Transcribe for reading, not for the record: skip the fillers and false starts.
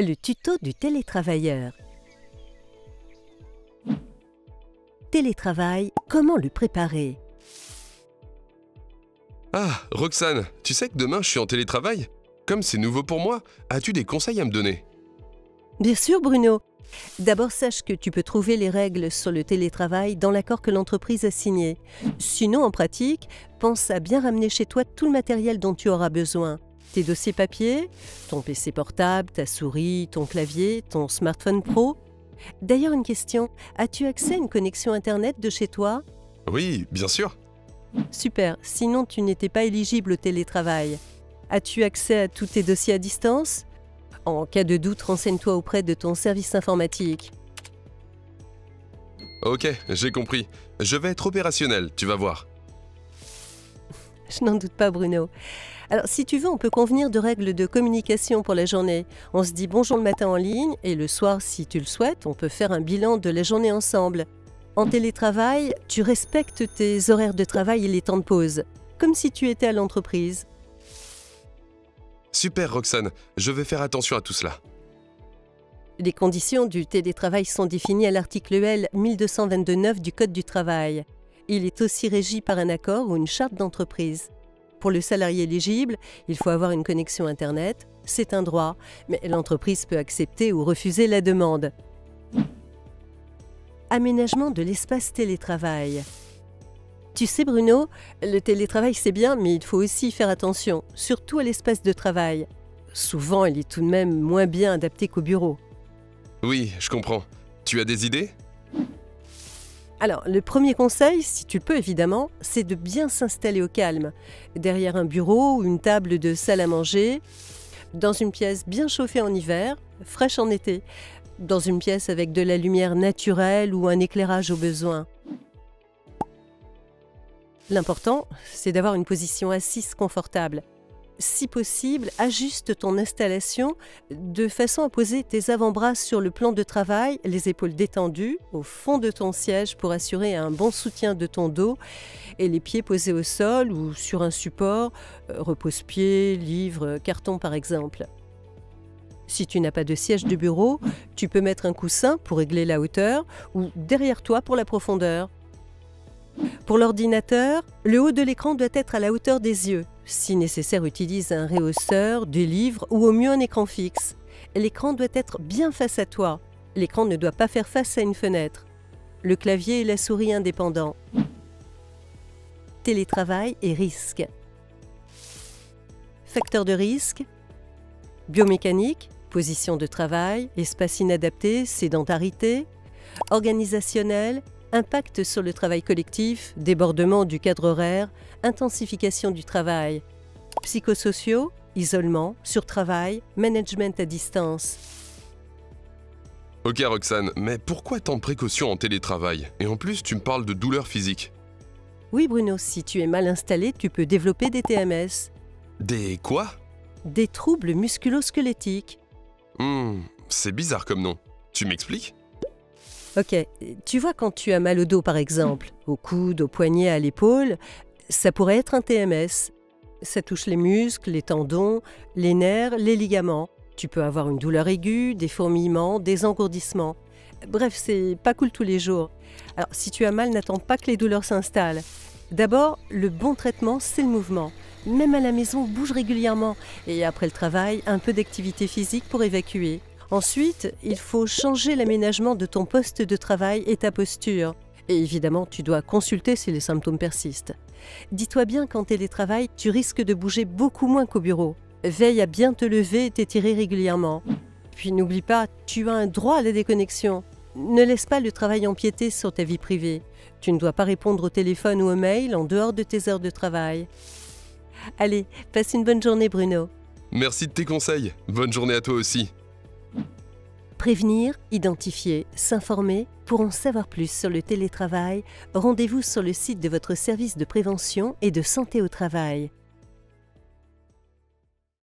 Le tuto du télétravailleur. Télétravail, comment le préparer? Ah, Roxane, tu sais que demain je suis en télétravail? Comme c'est nouveau pour moi, as-tu des conseils à me donner? Bien sûr, Bruno. D'abord, sache que tu peux trouver les règles sur le télétravail dans l'accord que l'entreprise a signé. Sinon, en pratique, pense à bien ramener chez toi tout le matériel dont tu auras besoin. Tes dossiers papier, ton PC portable, ta souris, ton clavier, ton smartphone pro. D'ailleurs, une question, as-tu accès à une connexion Internet de chez toi? Oui, bien sûr. Super, sinon tu n'étais pas éligible au télétravail. As-tu accès à tous tes dossiers à distance? En cas de doute, renseigne-toi auprès de ton service informatique. Ok, j'ai compris. Je vais être opérationnel, tu vas voir. Je n'en doute pas, Bruno. Alors, si tu veux, on peut convenir de règles de communication pour la journée. On se dit bonjour le matin en ligne et le soir, si tu le souhaites, on peut faire un bilan de la journée ensemble. En télétravail, tu respectes tes horaires de travail et les temps de pause, comme si tu étais à l'entreprise. Super, Roxane, je vais faire attention à tout cela. Les conditions du télétravail sont définies à l'article L 1222-9 du Code du travail. Il est aussi régi par un accord ou une charte d'entreprise. Pour le salarié éligible, il faut avoir une connexion Internet. C'est un droit, mais l'entreprise peut accepter ou refuser la demande. Aménagement de l'espace télétravail. Tu sais, Bruno, le télétravail c'est bien, mais il faut aussi faire attention, surtout à l'espace de travail. Souvent, il est tout de même moins bien adapté qu'au bureau. Oui, je comprends. Tu as des idées? Alors, le premier conseil, si tu le peux évidemment, c'est de bien s'installer au calme, derrière un bureau ou une table de salle à manger, dans une pièce bien chauffée en hiver, fraîche en été, dans une pièce avec de la lumière naturelle ou un éclairage au besoin. L'important, c'est d'avoir une position assise confortable. Si possible, ajuste ton installation de façon à poser tes avant-bras sur le plan de travail, les épaules détendues au fond de ton siège pour assurer un bon soutien de ton dos et les pieds posés au sol ou sur un support, repose-pied, livre, carton par exemple. Si tu n'as pas de siège de bureau, tu peux mettre un coussin pour régler la hauteur ou derrière toi pour la profondeur. Pour l'ordinateur, le haut de l'écran doit être à la hauteur des yeux. Si nécessaire, utilise un rehausseur, des livres ou au mieux un écran fixe. L'écran doit être bien face à toi. L'écran ne doit pas faire face à une fenêtre. Le clavier et la souris indépendants. Télétravail et risque. Facteur de risque. Biomécanique, position de travail, espace inadapté, sédentarité. Organisationnel, impact sur le travail collectif, débordement du cadre horaire, intensification du travail. Psychosociaux, isolement, surtravail, management à distance. Ok, Roxane, mais pourquoi tant de précautions en télétravail? Et en plus, tu me parles de douleurs physiques. Oui, Bruno, si tu es mal installé, tu peux développer des TMS. Des quoi? Des troubles musculo-squelettiques. C'est bizarre comme nom. Tu m'expliques? Ok, tu vois quand tu as mal au dos par exemple, au coude, au poignet, à l'épaule, ça pourrait être un TMS. Ça touche les muscles, les tendons, les nerfs, les ligaments. Tu peux avoir une douleur aiguë, des fourmillements, des engourdissements. Bref, c'est pas cool tous les jours. Alors si tu as mal, n'attends pas que les douleurs s'installent. D'abord, le bon traitement, c'est le mouvement. Même à la maison, bouge régulièrement. Et après le travail, un peu d'activité physique pour évacuer. Ensuite, il faut changer l'aménagement de ton poste de travail et ta posture. Et évidemment, tu dois consulter si les symptômes persistent. Dis-toi bien qu'en télétravail, tu risques de bouger beaucoup moins qu'au bureau. Veille à bien te lever et t'étirer régulièrement. Puis n'oublie pas, tu as un droit à la déconnexion. Ne laisse pas le travail empiéter sur ta vie privée. Tu ne dois pas répondre au téléphone ou au mail en dehors de tes heures de travail. Allez, passe une bonne journée, Bruno. Merci de tes conseils. Bonne journée à toi aussi. Prévenir, identifier, s'informer. Pour en savoir plus sur le télétravail, rendez-vous sur le site de votre service de prévention et de santé au travail.